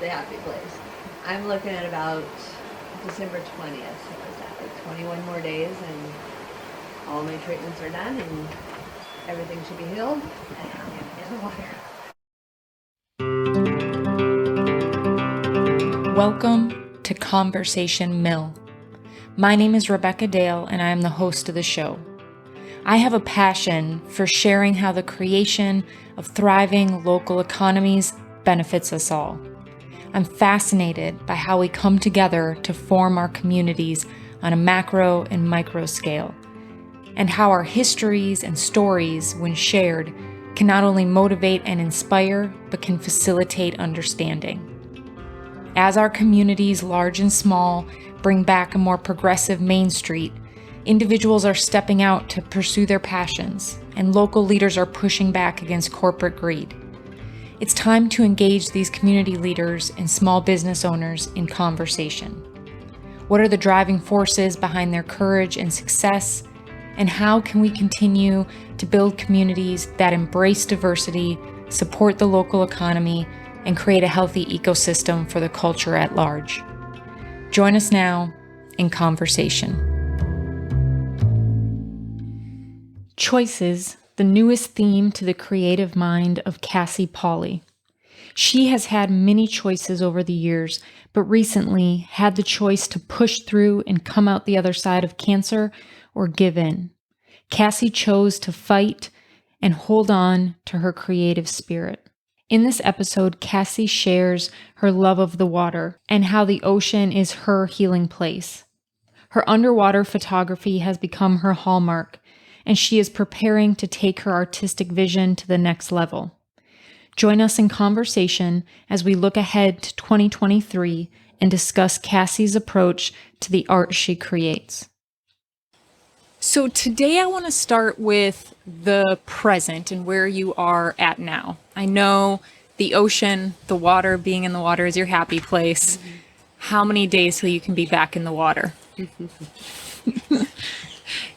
the happy place. I'm looking at about December 20th. So is that like 21 more days and all my treatments are done and everything should be healed and I am in the water. Welcome to Conversation Mill. My name is Rebecca Dale and I am the host of the show. I have a passion for sharing how the creation of thriving local economies benefits us all. I'm fascinated by how we come together to form our communities on a macro and micro scale, and how our histories and stories, when shared, can not only motivate and inspire, but can facilitate understanding. As our communities, large and small, bring back a more progressive Main Street, individuals are stepping out to pursue their passions, and local leaders are pushing back against corporate greed. It's time to engage these community leaders and small business owners in conversation. What are the driving forces behind their courage and success? And how can we continue to build communities that embrace diversity, support the local economy, and create a healthy ecosystem for the culture at large? Join us now in conversation. Choices, the newest theme to the creative mind of Cassie Pali. She has had many choices over the years, but recently had the choice to push through and come out the other side of cancer or give in. Cassie chose to fight and hold on to her creative spirit. In this episode, Cassie shares her love of the water and how the ocean is her healing place. Her underwater photography has become her hallmark, and she is preparing to take her artistic vision to the next level. Join us in conversation as we look ahead to 2023 and discuss Cassie's approach to the art she creates. So today I want to start with the present and where you are at now. I know the ocean, the water, being in the water is your happy place. Mm-hmm. How many days till you can be back in the water?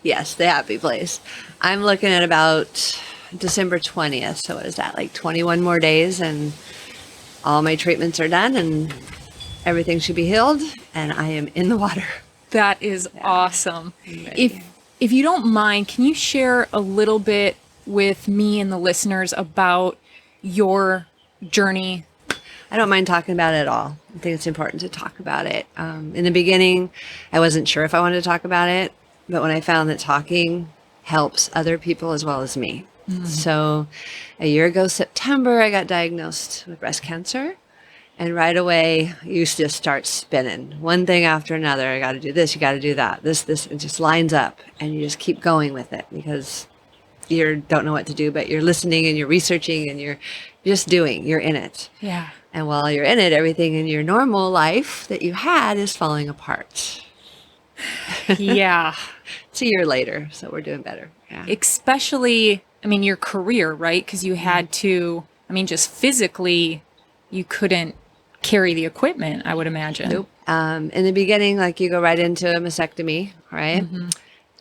Yes, the happy place. I'm looking at about December 20th. So what is that, like 21 more days and all my treatments are done and everything should be healed and I am in the water. That is awesome. If you don't mind, can you share a little bit with me and the listeners about your journey? I don't mind talking about it at all. I think it's important to talk about it. In the beginning, I wasn't sure if I wanted to talk about it, but when I found that talking helps other people as well as me. Mm-hmm. So a year ago, September, I got diagnosed with breast cancer. And right away, you just start spinning. One thing after another. I got to do this, you got to do that. This, it just lines up. And you just keep going with it because you don't know what to do, but you're listening and you're researching and you're just doing. You're in it. Yeah. And while you're in it, everything in your normal life that you had is falling apart. Yeah. It's a year later, so we're doing better. Yeah. Especially, your career, right? Because you had to, just physically, you couldn't carry the equipment, I would imagine. Nope. In the beginning, you go right into a mastectomy, right? Mm-hmm.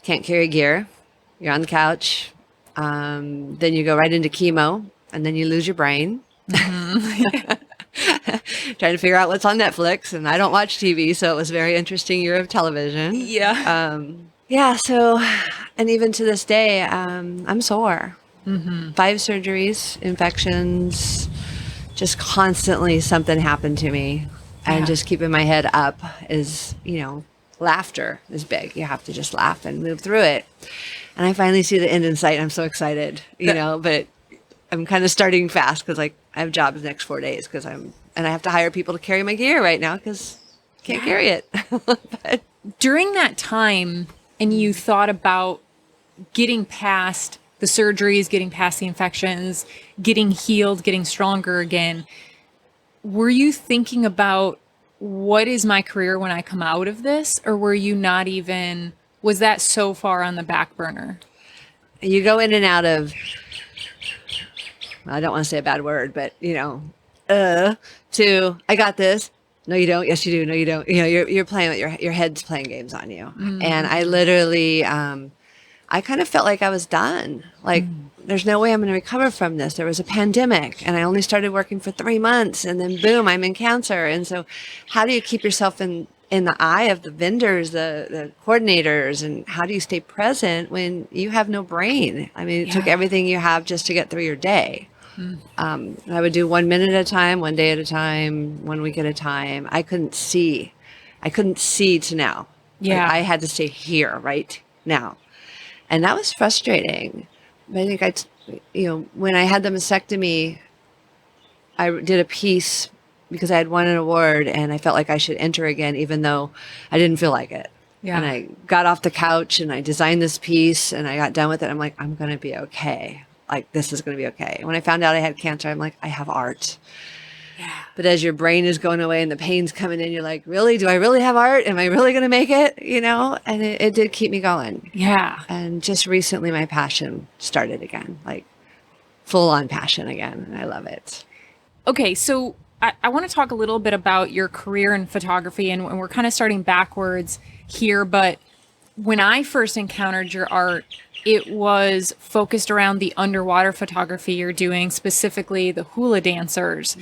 Can't carry gear. You're on the couch. Then you go right into chemo, and then you lose your brain. Mm-hmm. Trying to figure out what's on Netflix, and I don't watch TV, so it was a very interesting year of television. Yeah. So, and even to this day, I'm sore. Mm-hmm. 5 surgeries, infections, just constantly something happened to me. Yeah. And just keeping my head up is, laughter is big. You have to just laugh and move through it. And I finally see the end in sight. I'm so excited, but I'm kind of starting fast because I have jobs the next 4 days and I have to hire people to carry my gear right now because I can't carry it. But during that time, and you thought about getting past the surgeries, getting past the infections, getting healed, getting stronger again, were you thinking about what is my career when I come out of this? Or were you not even, was that so far on the back burner? You go in and out of, I don't want to say a bad word, but to I got this. No, you don't. Yes, you do. No, you don't. You're playing with your head's playing games on you. Mm-hmm. And I literally, I kind of felt like I was done. there's no way I'm going to recover from this. There was a pandemic and I only started working for 3 months and then boom, I'm in cancer. And so how do you keep yourself in the eye of the vendors, the coordinators, and how do you stay present when you have no brain? I mean, it took everything you have just to get through your day. I would do 1 minute at a time, 1 day at a time, 1 week at a time. I couldn't see to now. Yeah. Like, I had to stay here right now. And that was frustrating. I think when I had the mastectomy, I did a piece because I had won an award and I felt like I should enter again, even though I didn't feel like it. Yeah. And I got off the couch and I designed this piece and I got done with it. I'm like, I'm going to be okay. Like, this is going to be okay. When I found out I had cancer, I'm like, I have art. Yeah. But as your brain is going away and the pain's coming in, you're like, really? Do I really have art? Am I really going to make it? And it did keep me going. Yeah. And just recently my passion started again, like full on passion again. And I love it. Okay. So I want to talk a little bit about your career in photography, and we're kind of starting backwards here. But when I first encountered your art, it was focused around the underwater photography you're doing, specifically the hula dancers.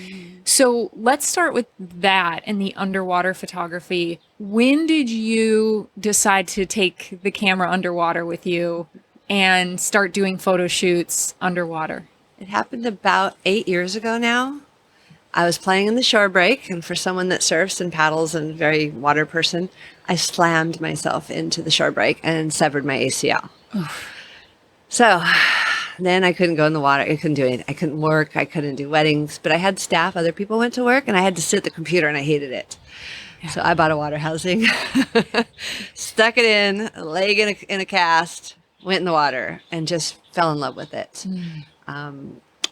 So let's start with that and the underwater photography. When did you decide to take the camera underwater with you and start doing photo shoots underwater? It happened about 8 years ago now. I was playing in the shore break, and for someone that surfs and paddles and very water person, I slammed myself into the shore break and severed my ACL. So then I couldn't go in the water. I couldn't do anything. I couldn't work. I couldn't do weddings, but I had staff. Other people went to work and I had to sit at the computer and I hated it. Yeah. So I bought a water housing, stuck it in, a leg in a cast, went in the water and just fell in love with it.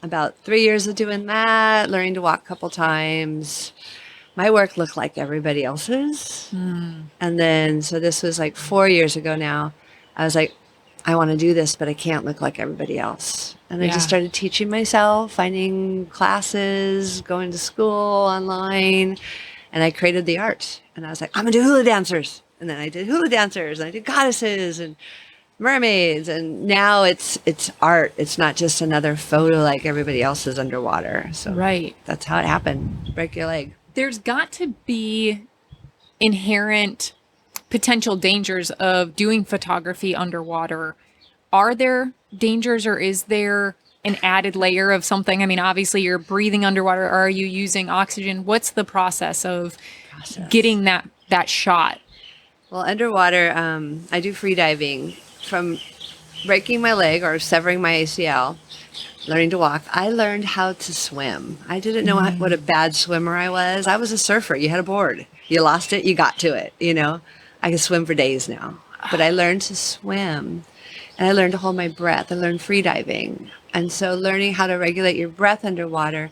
About 3 years of doing that, learning to walk a couple times. My work looked like everybody else's. And then, so this was like 4 years ago now. I was like, I want to do this, but I can't look like everybody else. And I just started teaching myself, finding classes, going to school online, and I created the art. And I was like, I'm going to do hula dancers. And then I did hula dancers, and I did goddesses and mermaids. And now it's art. It's not just another photo like everybody else's underwater. So that's how it happened. Break your leg. There's got to be inherent potential dangers of doing photography underwater. Are there dangers, or is there an added layer of something? I mean, obviously you're breathing underwater. Are you using oxygen? What's the process of getting that shot? Well, underwater, I do free diving. From breaking my leg or severing my ACL, learning to walk, I learned how to swim. I didn't know what a bad swimmer I was. I was a surfer. You had a board. You lost it, you got to it, I can swim for days now, but I learned to swim and I learned to hold my breath. I learned free diving. And so learning how to regulate your breath underwater,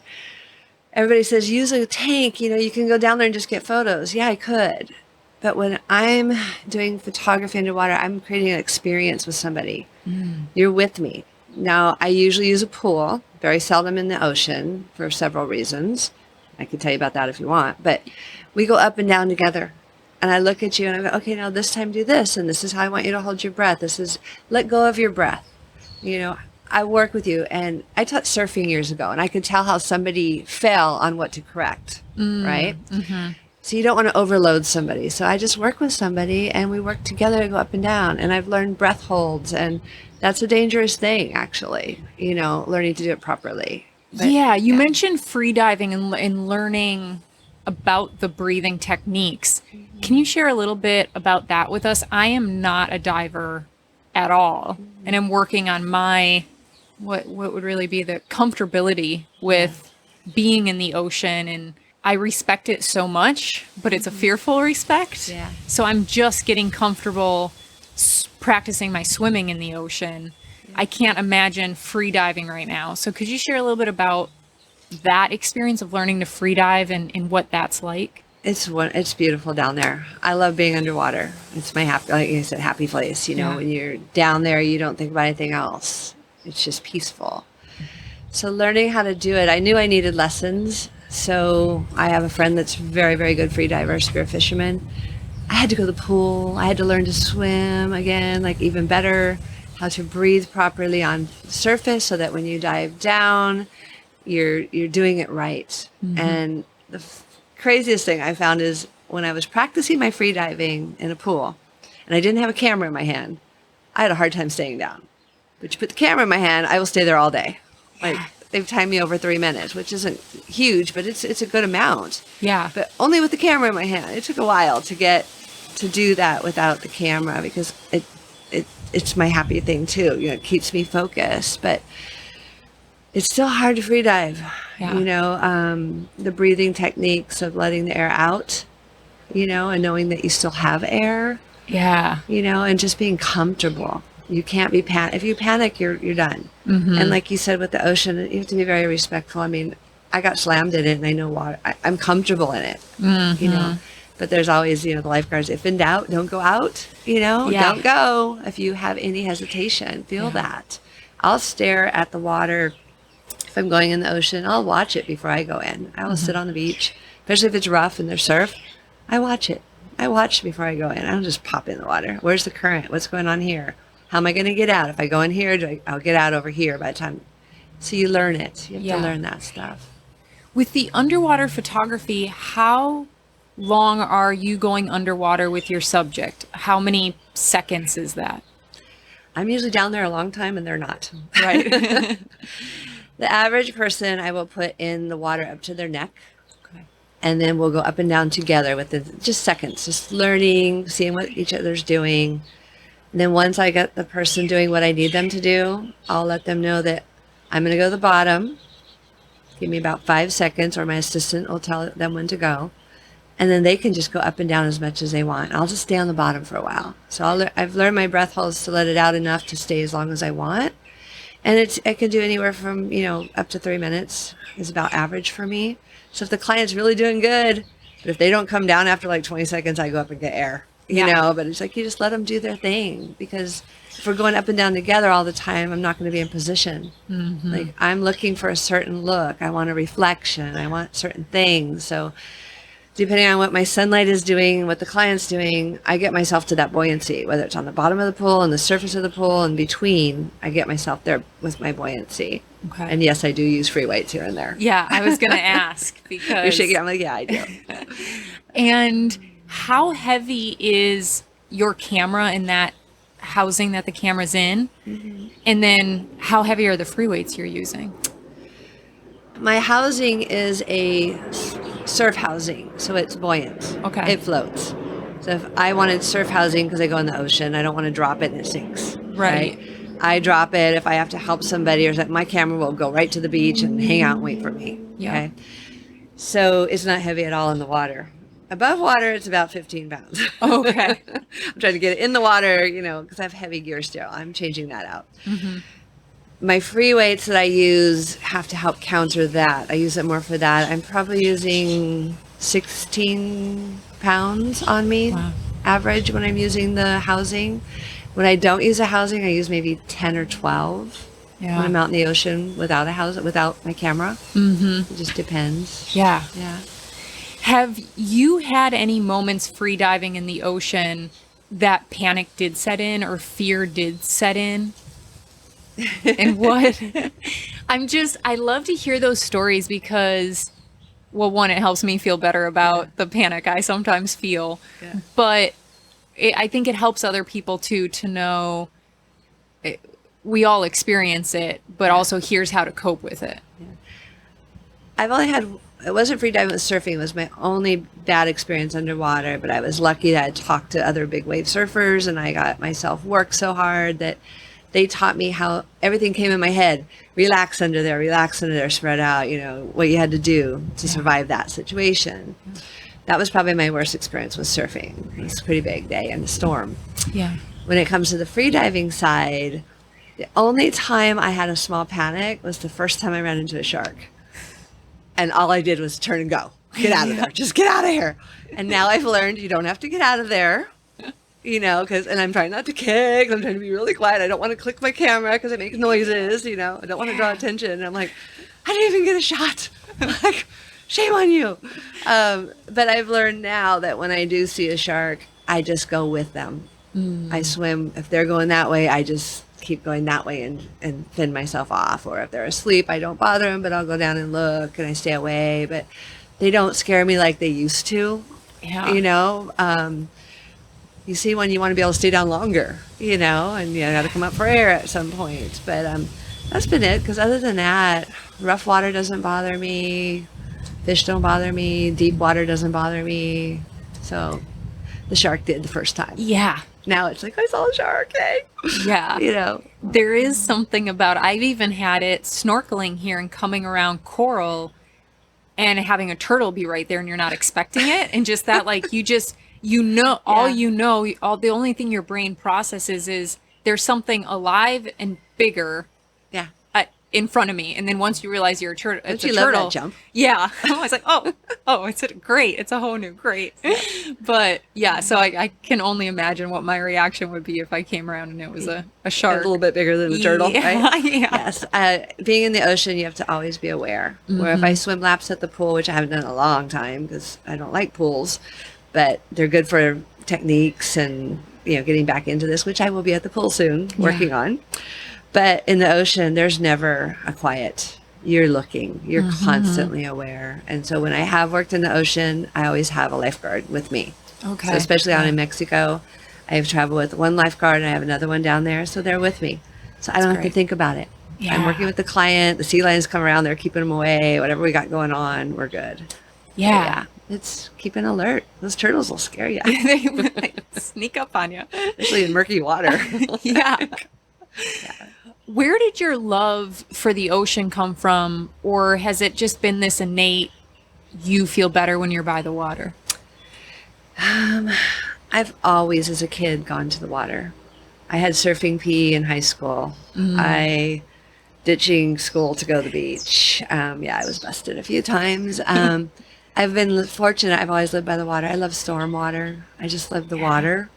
everybody says, use a tank, you can go down there and just get photos. Yeah, I could. But when I'm doing photography underwater, I'm creating an experience with somebody. You're with me. Now, I usually use a pool, very seldom in the ocean for several reasons. I can tell you about that if you want, but we go up and down together. And I look at you and I go, okay, now this time do this. And this is how I want you to hold your breath. This is, let go of your breath. I work with you. And I taught surfing years ago, and I could tell how somebody fell on what to correct, right? So you don't want to overload somebody. So I just work with somebody and we work together to go up and down. And I've learned breath holds, and that's a dangerous thing, actually, learning to do it properly. But, you mentioned free diving and learning about the breathing techniques. Can you share a little bit about that with us? I am not a diver at all, and I'm working on my, what would really be the comfortability with being in the ocean, and I respect it so much, but it's a fearful respect. Yeah. So I'm just getting comfortable practicing my swimming in the ocean. I can't imagine free diving right now. So could you share a little bit about that experience of learning to free dive and what that's like? It's beautiful down there. I love being underwater. It's my happy place. When you're down there, you don't think about anything else. It's just peaceful. So learning how to do it, I knew I needed lessons. So I have a friend that's very, very good free diver, spear fisherman. I had to go to the pool. I had to learn to swim again, like even better. how to breathe properly on the surface so that when you dive down, you're doing it right. And the craziest thing I found is when I was practicing my free diving in a pool and I didn't have a camera in my hand, I had a hard time staying down. But you put the camera in my hand, I will stay there all day. Like they've timed me over 3 minutes, which isn't huge, but it's a good amount. Yeah. But only with the camera in my hand. It took a while to get to do that without the camera because it's my happy thing too. You know, it keeps me focused, but it's still hard to free dive. Yeah. You know, the breathing techniques of letting the air out, you know, and knowing that you still have air, Yeah. you know, and just being comfortable. You can't be if you panic, you're done. And like you said with the ocean, you have to be very respectful. I mean, I got slammed in it and I know water. I'm comfortable in it, you know, but there's always, you know, the lifeguards, if in doubt, don't go out, you know, don't go. If you have any hesitation, feel that. I'll stare at the water. If I'm going in the ocean, I'll watch it before I go in. I will sit on the beach, especially if it's rough and there's surf. I watch it. I watch before I go in. I don't just pop in the water. Where's the current? What's going on here? How am I going to get out? If I go in here, I'll get out over here by the time. So you learn it. You have to learn that stuff. With the underwater photography, how long are you going underwater with your subject? How many seconds is that? I'm usually down there a long time and they're not. Right. The average person, I will put in the water up to their neck. Okay. And then we'll go up and down together with just seconds, just learning, seeing what each other's doing. And then once I get the person doing what I need them to do, I'll let them know that I'm going to go to the bottom. Give me about 5 seconds, or my assistant will tell them when to go. And then they can just go up and down as much as they want. I'll just stay on the bottom for a while. So I've learned my breath holds to let it out enough to stay as long as I want. And I can do anywhere from, you know, up to 3 minutes is about average for me. So if the client's really doing good, but if they don't come down after like 20 seconds, I go up and get air. You know, but it's like you just let them do their thing, because if we're going up and down together all the time, I'm not going to be in position. Like I'm looking for a certain look. I want a reflection. I want certain things. So depending on what my sunlight is doing, what the client's doing, I get myself to that buoyancy, whether it's on the bottom of the pool, on the surface of the pool, in between, I get myself there with my buoyancy. Okay. And yes, I do use free weights here and there. Yeah, I was going to ask because... You're shaking. I'm like, yeah, I do. And how heavy is your camera in that housing that the camera's in? And then how heavy are the free weights you're using? My housing is a surf housing, so it's buoyant. Okay. It floats. So if I wanted surf housing because I go in the ocean, I don't want to drop it and it sinks. Right. I drop it if I have to help somebody or something. My camera will go right to the beach and hang out and wait for me. Yeah. Okay. So it's not heavy at all in the water. Above water, it's about 15 pounds. Okay. I'm trying to get it in the water, you know, because I have heavy gear still. I'm changing that out. My free weights that I use have to help counter that. I use it more for that. I'm probably using 16 pounds on me, average, when I'm using the housing. When I don't use a housing, I use maybe 10 or 12 when I'm out in the ocean without a house, without my camera. It just depends. Yeah. Yeah. Have you had any moments free diving in the ocean that panic did set in or fear did set in? And what? I love to hear those stories because, well, one, it helps me feel better about the panic I sometimes feel. Yeah. But I think it helps other people too to know we all experience it, but also here's how to cope with it. I've only had, it wasn't free diving, it was surfing. It was my only bad experience underwater, but I was lucky that I talked to other big wave surfers and I got myself worked so hard that they taught me how everything came in my head. Relax under there, spread out, you know, what you had to do to survive that situation. That was probably my worst experience with surfing. It was a pretty big day and a storm. Yeah. When it comes to the free diving side, the only time I had a small panic was the first time I ran into a shark. And all I did was turn and go. Get out of there. Just get out of here. And now I've learned you don't have to get out of there, you know, and I'm trying not to kick. I'm trying to be really quiet. I don't want to click my camera because it makes noises, you know. I don't want to draw attention. And I'm like, I didn't even get a shot. I'm like, shame on you. But I've learned now that when I do see a shark, I just go with them. I swim. If they're going that way, I just keep going that way and fend myself off. Or if they're asleep, I don't bother them, but I'll go down and look and I stay away. But they don't scare me like they used to. Yeah. You know, you see when you want to be able to stay down longer, you know, and you got to come up for air at some point. But that's been it. Because other than that, rough water doesn't bother me. Fish don't bother me. Deep water doesn't bother me. So the shark did the first time. Yeah. Now it's like, I saw a shark, hey? Yeah. You know. There is something about, I've even had it snorkeling here and coming around coral and having a turtle be right there and you're not expecting it. And just that, like, all the only thing your brain processes is there's something alive and bigger Yeah. in front of me. And then once you realize you're a turtle, Don't it's you a love turtle. that jump? Yeah. I was like, it's a whole new great. But yeah, so I can only imagine what my reaction would be if I came around and it was a shark. A little bit bigger than a turtle, Yeah, right? yeah. Yes. Being in the ocean, you have to always be aware. Where if I swim laps at the pool, which I haven't done in a long time because I don't like pools, but they're good for techniques and, you know, getting back into this, which I will be at the pool soon working on. But in the ocean, there's never a quiet. You're looking, you're constantly aware. And so when I have worked in the ocean, I always have a lifeguard with me. Okay. So especially out in Mexico, I've traveled with one lifeguard and I have another one down there. So they're with me. So I don't have to think about it. Yeah. I'm working with the client. The sea lions come around. They're keeping them away. Whatever we got going on, we're good. Yeah. It's keeping alert. Those turtles will scare you, They like, sneak up on you. especially in murky water. Yeah. Where did your love for the ocean come from? Or has it just been this innate, you feel better when you're by the water? I've always, as a kid, gone to the water. I had surfing PE in high school. I ditching school to go to the beach. I was busted a few times. I've been fortunate. I've always lived by the water. I love storm water. I just love the water.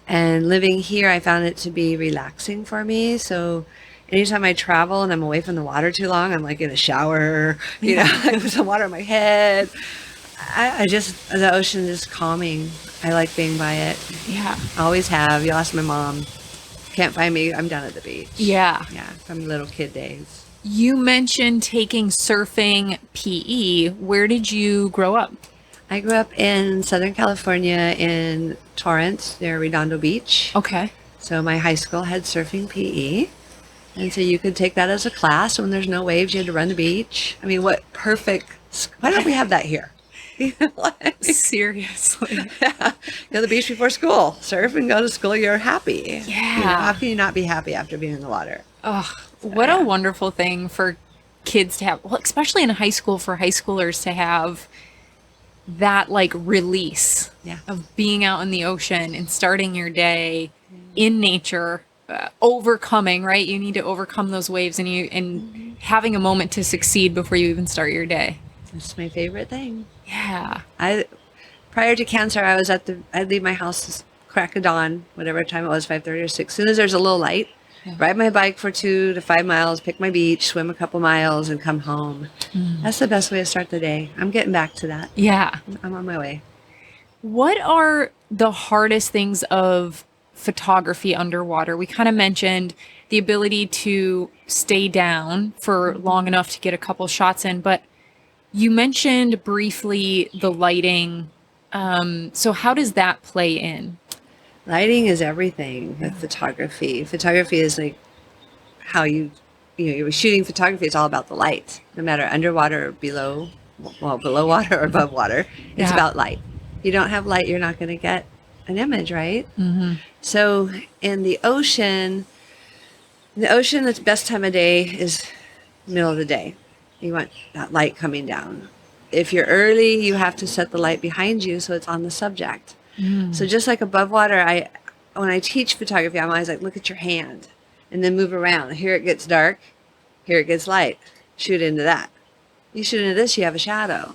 And living here, I found it to be relaxing for me. So anytime I travel and I'm away from the water too long, I'm like in a shower, you know, I put some water on my head. I just, the ocean is calming. I like being by it. Yeah. Always have. You ask my mom. Can't find me. I'm down at the beach. Yeah. Yeah. From little kid days. You mentioned taking surfing PE. Where did you grow up? I grew up in Southern California in Torrance near Redondo Beach. Okay. So my high school had surfing PE. And so you could take that as a class. When there's no waves, you had to run the beach. I mean, what perfect. Why don't we have that here? You know, like, Seriously. yeah. Go to the beach before school. Surf and go to school. You're happy. Yeah. You know, how can you not be happy after being in the water? Oh, what a wonderful thing for kids to have. Well, especially in high school, for high schoolers to have that like release of being out in the ocean and starting your day in nature, overcoming, right? You need to overcome those waves and having a moment to succeed before you even start your day. It's my favorite thing. Yeah. Prior to cancer, I'd leave my house crack of dawn, whatever time it was, 5:30 or 6. As soon as there's a little light, ride my bike for 2 to 5 miles, pick my beach, swim a couple miles, and come home. That's the best way to start the day. I'm getting back to that. Yeah. I'm on my way. What are the hardest things of photography underwater? We kind of mentioned the ability to stay down for long enough to get a couple shots in, but you mentioned briefly the lighting. So how does that play in? Lighting is everything with photography. Photography is like how you're shooting photography. It's all about the light, no matter underwater or below water or above water. It's about light. If you don't have light, you're not going to get an image, right? Mm-hmm. So in the ocean, the best time of day is middle of the day. You want that light coming down. If you're early, you have to set the light behind you so it's on the subject. So just like above water, when I teach photography, I'm always like, look at your hand and then move around. Here it gets dark. Here it gets light. Shoot into that. You shoot into this, you have a shadow.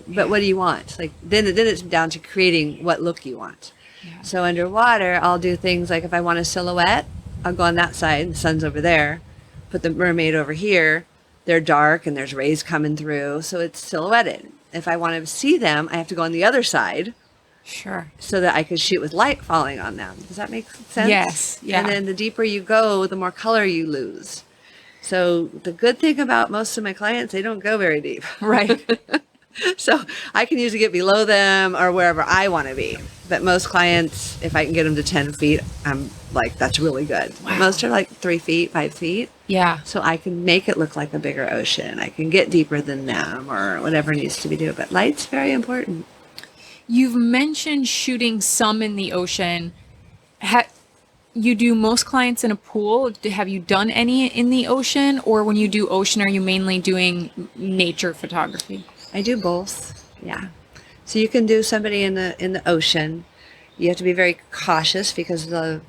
But what do you want? Like then it's down to creating what look you want. Yeah. So underwater, I'll do things like if I want a silhouette, I'll go on that side. The sun's over there. Put the mermaid over here. They're dark and there's rays coming through. So it's silhouetted. If I want to see them, I have to go on the other side Sure. so that I could shoot with light falling on them. Does that make sense? Yes. Yeah. And then the deeper you go, the more color you lose. So the good thing about most of my clients, they don't go very deep. Right. So I can usually get below them or wherever I want to be. But most clients, if I can get them to 10 feet, I'm like, that's really good. Wow. Most are like 3 feet, 5 feet. Yeah. So I can make it look like a bigger ocean. I can get deeper than them or whatever needs to be done. But light's very important. You've mentioned shooting some in the ocean. You do most clients in a pool. Have you done any in the ocean? Or when you do ocean, are you mainly doing nature photography? I do both. Yeah. So you can do somebody in the ocean. You have to be very cautious because the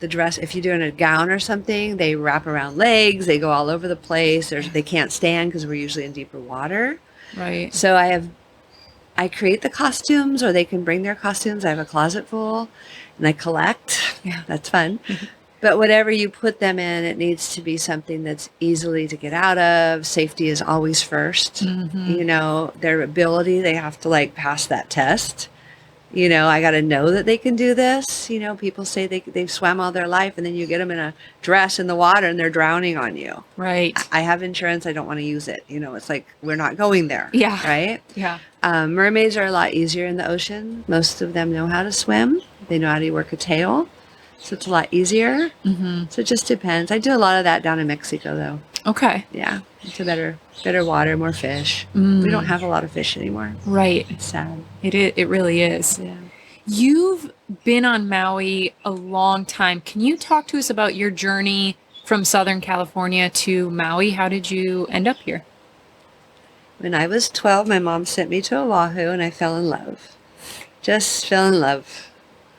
dress, if you're doing a gown or something, they wrap around legs, they go all over the place. They can't stand because we're usually in deeper water. Right. So I create the costumes, or they can bring their costumes. I have a closet full and I collect. Yeah. That's fun. But whatever you put them in, it needs to be something that's easily to get out of. Safety is always first. You know, their ability, they have to like pass that test. You know, I got to know that they can do this. You know, people say they've swam all their life, and then you get them in a dress in the water and they're drowning on you. Right. I have insurance. I don't want to use it. You know, it's like, we're not going there. Yeah. Right? Yeah. Mermaids are a lot easier in the ocean. Most of them know how to swim. They know how to work a tail. So it's a lot easier. So it just depends. I do a lot of that down in Mexico, though. Okay. Yeah. It's a better water, more fish. We don't have a lot of fish anymore. Right. It's sad. It really is. Yeah. You've been on Maui a long time. Can you talk to us about your journey from Southern California to Maui? How did you end up here? When I was 12, my mom sent me to Oahu, and I fell in love. Just fell in love.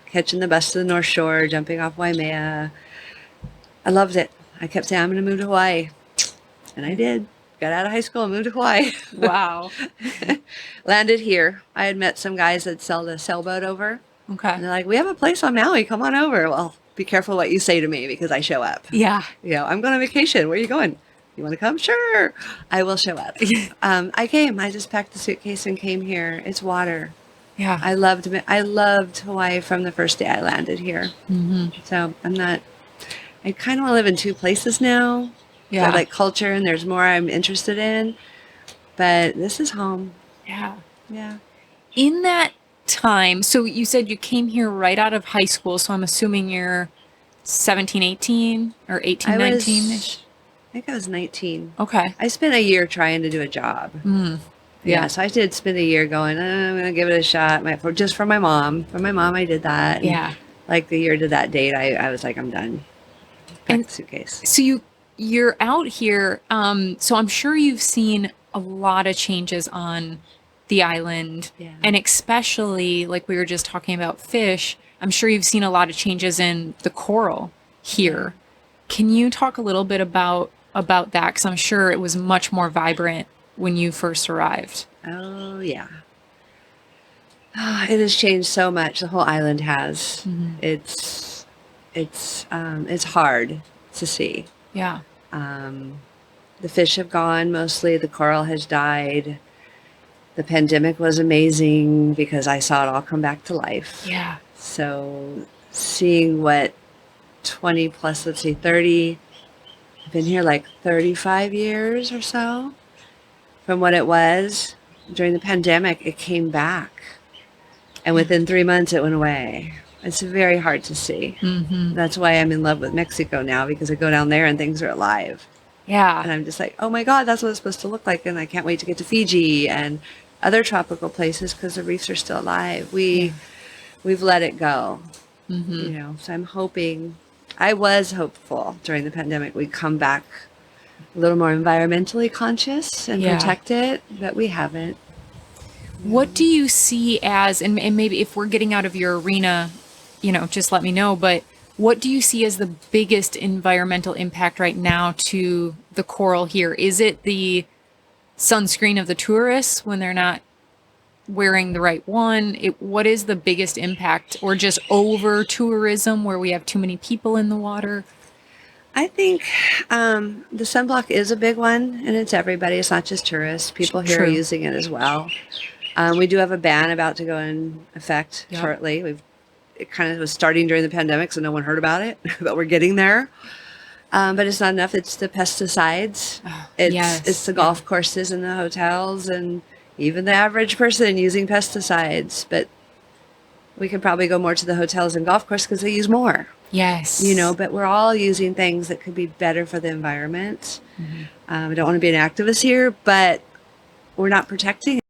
Catching the bus to the North Shore, jumping off Waimea. I loved it. I kept saying, I'm going to move to Hawaii. And I did. Got out of high school and moved to Hawaii. Wow. Landed here. I had met some guys that sell the sailboat over. Okay. And they're like, we have a place on Maui. Come on over. Well, be careful what you say to me because I show up. Yeah. You know, I'm going on vacation. Where are you going? You want to come? Sure. I will show up. I came. I just packed the suitcase and came here. It's water. Yeah. I loved Hawaii from the first day I landed here. So I kind of want to live in two places now. Yeah. I like culture, and there's more I'm interested in. But this is home. Yeah. Yeah. In that time, so you said you came here right out of high school, so I'm assuming you're 17, 18 or 18, 19-ish? I think I was 19. Okay. I spent a year trying to do a job. Yeah, so I did spend a year going, I'm going to give it a shot. Just for my mom. For my mom, I did that. Yeah. Like the year to that date, I was like, I'm done. Packed the suitcase. So you're out here, so I'm sure you've seen a lot of changes on the island. Yeah. And especially, like we were just talking about fish, I'm sure you've seen a lot of changes in the coral here. Can you talk a little bit about that? Because I'm sure it was much more vibrant when you first arrived. Oh, yeah. It has changed so much. The whole island has. It's hard to see. Yeah. The fish have gone mostly. The coral has died. The pandemic was amazing because I saw it all come back to life. Yeah. So seeing what 20 plus, let's say 30, I've been here like 35 years or so. From what it was during the pandemic, it came back. And within 3 months, it went away. It's very hard to see. That's why I'm in love with Mexico now, because I go down there and things are alive. Yeah. And I'm just like, oh my God, that's what it's supposed to look like. And I can't wait to get to Fiji and other tropical places because the reefs are still alive. We've let it go. You know, so I'm hoping, I was hopeful during the pandemic we'd come back a little more environmentally conscious and protect it, but we haven't. What do you see as, and maybe if we're getting out of your arena, you know, just let me know, but what do you see as the biggest environmental impact right now to the coral here? Is it the sunscreen of the tourists when they're not wearing the right one? What is the biggest impact, or just over tourism where we have too many people in the water? I think the sunblock is a big one, and it's everybody. It's not just tourists. People here are using it as well. We do have a ban about to go in effect shortly. It kind of was starting during the pandemic, so no one heard about it, but we're getting there. But it's not enough. It's the pesticides. It's the golf courses and the hotels and even the average person using pesticides. But we could probably go more to the hotels and golf course because they use more. Yes. But we're all using things that could be better for the environment. I don't want to be an activist here, but we're not protecting